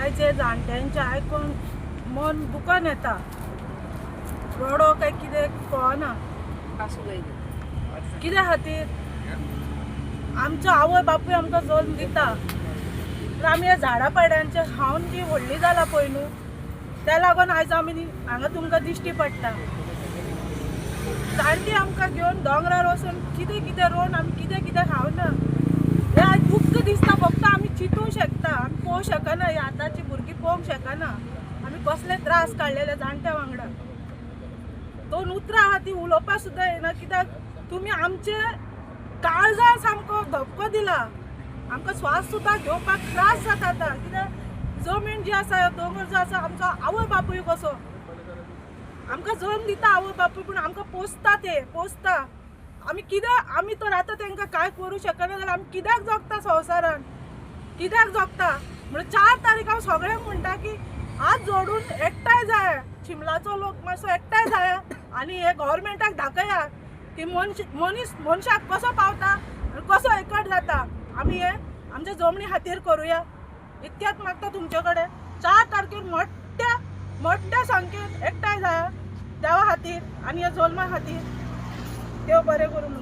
आयज हे जाणट्यांचे आयकून मन दुकान येता. रडो काय कितें कळना. कित्या खातीर आमचो आवय बापूय आमकां जल्म दिता, तर आमी ह्या झाडां पाड्यांचे खावन जी व्हडली जाला पळय न्हू, त्या लागून आयज आमी हांगा तुमकां दिश्टी पडटा. जाणटी आमकां घेवन दोंगरार वचून कितें कितें रोवन आमी कितें कितें खावना. हें आयज दुख्ख दिसता. फक्त आमी चिंतूंक शकता, आमी पळोवंक शकना. ही आतांची भुरगीं पळोवंक शकना आमी कसले त्रास काडलेले जाणट्या वांगडा. दोन उतरां आहा ती उलोवपाक सुद्दां येना, कित्याक तुमी आमचे काळजां सामको धक्को दिला. आमकां स्वास सुद्दां घेवपाक त्रास जाता आतां. कित्याक जमीन जी आसा, दोंगर जो आसा, आमचो आवय बापूय कसो आमकां जल्म दिता आवय बापूय, पूण आमकां पोसता ते पोसता. आमी कित्याक आमी तर आतां तांकां कांय करूं शकना जाल्यार आमी कित्याक जगता संवसारान, कित्याक जगता. म्हणून 4 तारीख हांव सगळ्यांक म्हणटा की हात जोडून एकठांय जाय. चिंबलाचो लोक मातसो एकठांय जाया आनी हे गव्हर्मेंटाक दाखया की मनशाक कसो पावता आनी कसो एकट जाता. आमी हे आमच्या जमनी खातीर करुया. इतक्यात मागता तुमचे कडेन. 4 तारखेर मोठ्या संख्येन एकठांय जाया देवा खातीर आनी ह्या जल्मा खातीर. देव बरें करूं.